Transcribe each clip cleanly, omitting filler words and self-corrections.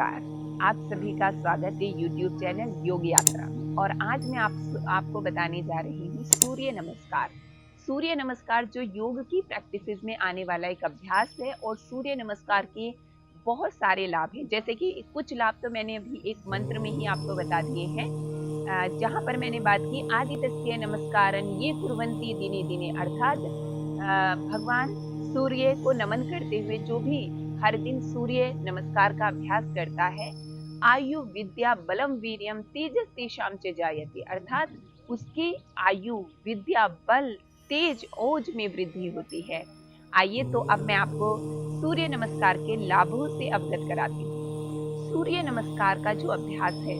नमस्कार। आप सभी का स्वागत है YouTube चैनल योग यात्रा में। और आज मैं आपको बताने जा रही हूँ सूर्य नमस्कार। सूर्य नमस्कार जो योग की प्रैक्टिसेस में आने वाला एक अभ्यास है और सूर्य नमस्कार के बहुत सारे लाभ हैं। जैसे कि कुछ लाभ तो मैंने अभी एक मंत्र में ही आपको बता दिए हैं। जहाँ पर मैंने बात की आदित्य नमस्कारन ये कुर्वन्ति दिने दिने, अर्थात भगवान सूर्य को नमन करते हुए जो भी हर दिन सूर्य नमस्कार का अभ्यास करता है, आयु विद्या बलम वीर्यम तेजस तेषां च जायते, अर्थात उसकी आयु विद्या बल तेज ओज में वृद्धि होती है। आइए तो अब मैं आपको सूर्य नमस्कार के लाभों से अवगत कराती हूँ। सूर्य नमस्कार का जो अभ्यास है,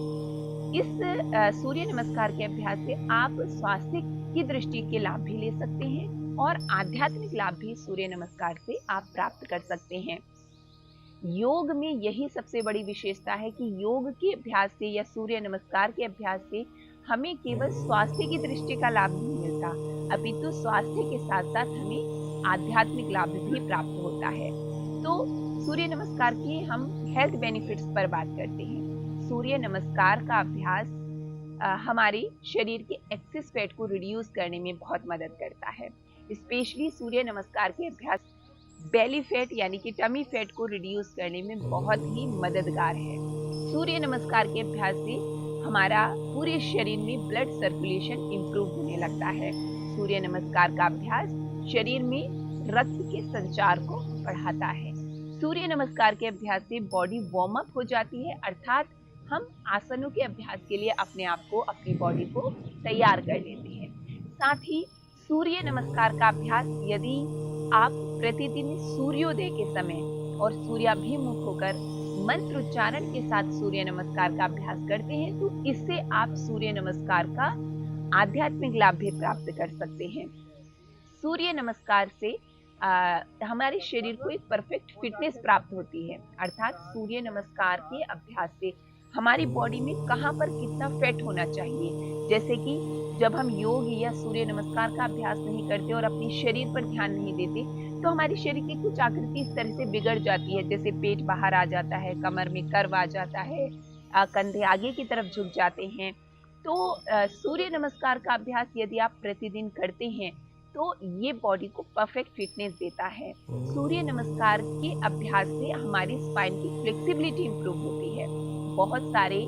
इस सूर्य नमस्कार के अभ्यास से आप स्वास्थ्य की दृष्टि के लाभ भी ले सकते हैं और आध्यात्मिक लाभ भी सूर्य नमस्कार से आप प्राप्त कर सकते हैं। योग में यही सबसे बड़ी विशेषता है कि योग के अभ्यास से या सूर्य नमस्कार के अभ्यास से हमें केवल स्वास्थ्य की दृष्टि का लाभ नहीं मिलता, अपितु स्वास्थ्य के साथ साथ हमें आध्यात्मिक लाभ भी प्राप्त होता है। तो सूर्य नमस्कार के हम हेल्थ बेनिफिट्स पर बात करते हैं। सूर्य नमस्कार का अभ्यास हमारे शरीर के एक्सेस फैट को रिड्यूस करने में बहुत मदद करता है। स्पेशली सूर्य नमस्कार के अभ्यास बेली फैट यानी कि टमी फैट को रिड्यूस करने में बहुत ही मददगार है। सूर्य नमस्कार के अभ्यास से हमारा पूरे शरीर में ब्लड सर्कुलेशन इंप्रूव होने लगता है। सूर्य नमस्कार का अभ्यास शरीर में रक्त के संचार को बढ़ाता है। सूर्य नमस्कार के अभ्यास से बॉडी वार्म अप हो जाती है, अर्थात हम आसनों के अभ्यास के लिए अपने आप को, अपनी बॉडी को तैयार कर लेते हैं। साथ ही सूर्य नमस्कार का अभ्यास यदि आप प्रतिदिन सूर्योदय के समय और सूर्याभिमुख होकर मंत्र उच्चारण के साथ सूर्य नमस्कार का अभ्यास करते हैं तो इससे आप सूर्य नमस्कार का आध्यात्मिक लाभ भी प्राप्त कर सकते हैं। सूर्य नमस्कार से हमारे शरीर को एक परफेक्ट फिटनेस प्राप्त होती है, अर्थात सूर्य नमस्कार के अभ्यास से हमारी बॉडी में कहाँ पर कितना फैट होना चाहिए। जैसे कि जब हम योग या सूर्य नमस्कार का अभ्यास नहीं करते और अपने शरीर पर ध्यान नहीं देते तो हमारे शरीर की कुछ आकृति इस तरह से बिगड़ जाती है, जैसे पेट बाहर आ जाता है, कमर में कर्व आ जाता है, कंधे आगे की तरफ झुक जाते हैं। तो सूर्य नमस्कार का अभ्यास यदि आप प्रतिदिन करते हैं तो ये बॉडी को परफेक्ट फिटनेस देता है। सूर्य नमस्कार के अभ्यास से हमारी स्पाइन की फ्लेक्सिबिलिटी इंप्रूव होती है। बहुत सारे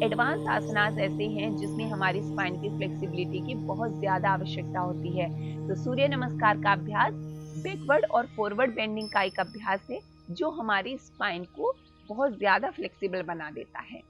एडवांस आसनास ऐसे हैं जिसमें हमारी स्पाइन की फ्लेक्सिबिलिटी की बहुत ज्यादा आवश्यकता होती है। तो सूर्य नमस्कार का अभ्यास बैकवर्ड और फॉरवर्ड बेंडिंग का एक अभ्यास है जो हमारी स्पाइन को बहुत ज्यादा फ्लेक्सिबल बना देता है।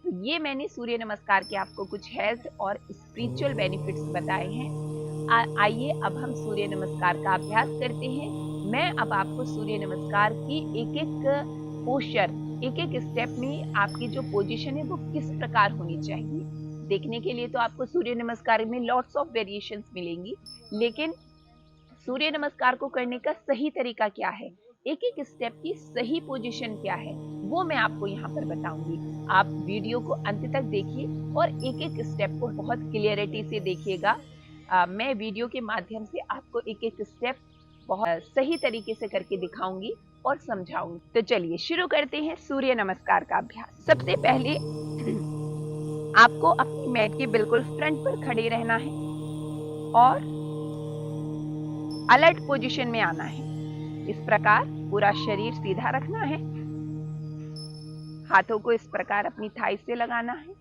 तो ये मैंने सूर्य नमस्कार के आपको कुछ हेल्थ और स्पिरिचुअल बेनिफिट्स बताए हैं। आइए अब हम सूर्य नमस्कार का अभ्यास करते हैं। मैं अब आपको सूर्य नमस्कार की एक एक पोस्चर, एक एक स्टेप में आपकी जो पोजीशन है वो किस प्रकार होनी चाहिए देखने के लिए तो आपको सूर्य नमस्कार में लॉट्स ऑफ वेरिएशंस मिलेंगी, लेकिन सूर्य नमस्कार को करने का सही तरीका क्या है, एक एक स्टेप की सही पोजीशन क्या है, वो मैं आपको यहाँ पर बताऊंगी। आप वीडियो को अंत तक देखिए और एक एक स्टेप को बहुत क्लियरिटी से देखिएगा। मैं वीडियो के माध्यम से आपको एक एक स्टेप बहुत सही तरीके से करके दिखाऊंगी और समझाऊंगी। तो चलिए शुरू करते हैं सूर्य नमस्कार का अभ्यास। सबसे पहले आपको अपनी मैट के बिल्कुल फ्रंट पर खड़े रहना है और अलर्ट पोजीशन में आना है। इस प्रकार पूरा शरीर सीधा रखना है, हाथों को इस प्रकार अपनी थाई से लगाना है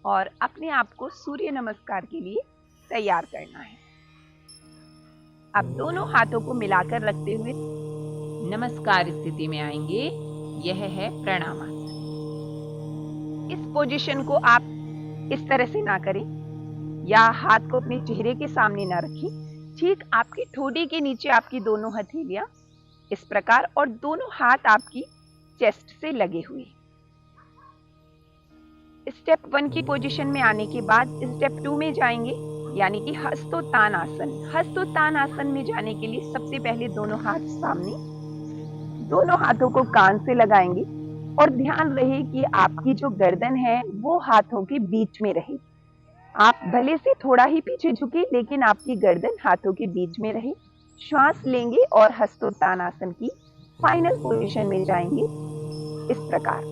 और अपने आप को सूर्य नमस्कार के लिए तैयार करना है। अब दोनों हाथों को मिलाकर रखते हुए नमस्कार स्थिति में आएंगे। यह है प्रणामासन। इस पोजीशन को आप इस तरह से ना करें या हाथ को अपने चेहरे के सामने ना रखें। ठीक आपकी ठोड़ी के नीचे आपकी दोनों हथेलियां इस प्रकार और दोनों हाथ आपकी चेस्ट से लगे हुए। स्टेप 1 की पोजीशन में आने के बाद स्टेप 2 में जाएंगे, यानी कि हस्तोत्तानासन। हस्तोत्तानासन में जाने के लिए सबसे पहले दोनों हाथ सामने, दोनों हाथों को कान से लगाएंगे और ध्यान रहे कि आपकी जो गर्दन है वो हाथों के बीच में रहे। आप भले से थोड़ा ही पीछे झुके लेकिन आपकी गर्दन हाथों के बीच में रहे। श्वास लेंगे और हस्तोत्तानासन की फाइनल पोजीशन में जाएंगे। इस प्रकार।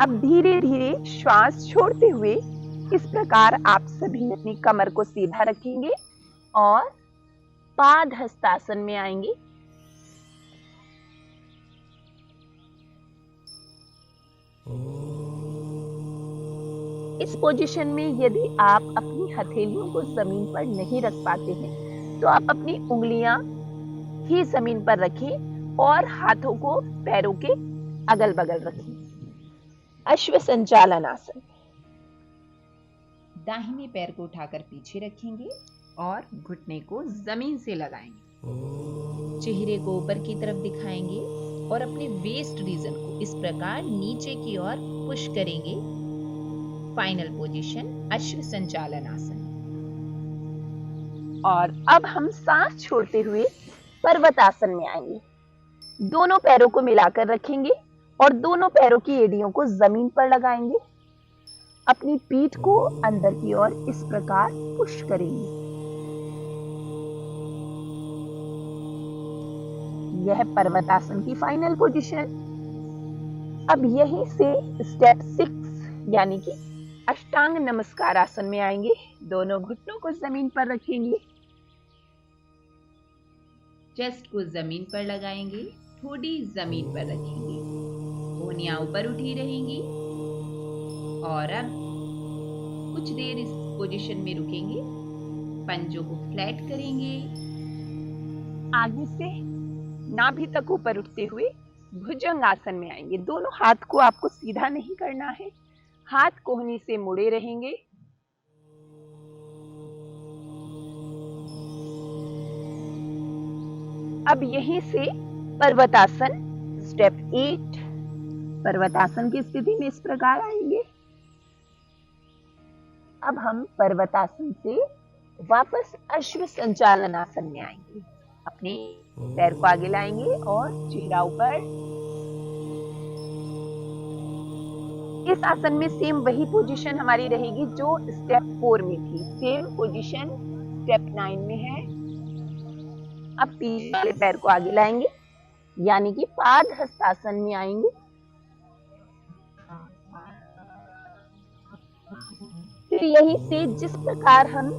अब धीरे धीरे श्वास छोड़ते हुए इस प्रकार आप सभी अपनी कमर को सीधा रखेंगे और पाद हस्तासन में आएंगे। इस पोजीशन में यदि आप अपनी हथेलियों को जमीन पर नहीं रख पाते हैं तो आप अपनी उंगलियां ही जमीन पर रखें और हाथों को पैरों के अगल बगल रखें। अश्व संचालन आसन। दाहिने पैर को उठाकर पीछे रखेंगे और घुटने को जमीन से लगाएंगे। चेहरे को ऊपर की तरफ दिखाएंगे और अपने वेस्ट रीजन को इस प्रकार नीचे की ओर पुश करेंगे। फाइनल पोजीशन अश्व संचालन आसन। और अब हम सांस छोड़ते हुए पर्वतासन में आएंगे। दोनों पैरों को मिलाकर रखेंगे और दोनों पैरों की एड़ियों को जमीन पर लगाएंगे। अपनी पीठ को अंदर की ओर इस प्रकार पुश करेंगे। यह पर्वतासन की फाइनल पोजीशन। अब यहीं से स्टेप 6 यानी कि अष्टांग नमस्कार आसन में आएंगे। दोनों घुटनों को जमीन पर रखेंगे, चेस्ट को जमीन पर लगाएंगे, ठोड़ी जमीन पर रखेंगे, कोहनियां ऊपर उठी रहेंगी और अब कुछ देर इस पोजीशन में रुकेंगे। पंजों को फ्लैट करेंगे, आगे से नाभि तक ऊपर उठते हुए भुजंग आसन में आएंगे। दोनों हाथ को आपको सीधा नहीं करना है, हाथ कोहनी से मुड़े रहेंगे। अब यहीं से पर्वतासन स्टेप 8। पर्वतासन की स्थिति में इस प्रकार आएंगे। अब हम पर्वतासन से वापस अश्व संचालन आसन में आएंगे। अपने पैर को आगे लाएंगे और चेहरा ऊपर। इस आसन में सेम वही पोजीशन हमारी रहेगी जो स्टेप 4 में थी। सेम पोजीशन स्टेप 9 में है। अब पीछे वाले पैर को आगे लाएंगे यानी कि पाद हस्तासन में आएंगे। फिर यहीं से जिस प्रकार हम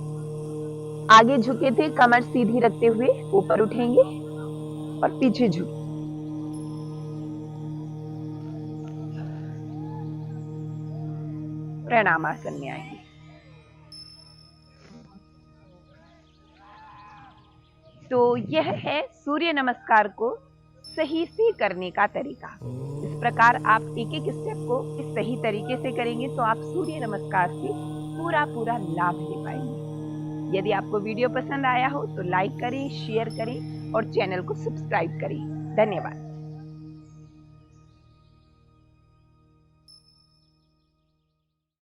आगे झुके थे, कमर सीधी रखते हुए ऊपर उठेंगे और पीछे झुक। प्रणामासन में आएंगे। तो यह है सूर्य नमस्कार को सही से करने का तरीका। इस प्रकार आप एक एक स्टेप को इस सही तरीके से करेंगे तो आप सूर्य नमस्कार से पूरा लाभ ले पाएंगे। यदि आपको वीडियो पसंद आया हो तो लाइक करें, शेयर करें और चैनल को सब्सक्राइब करें। धन्यवाद।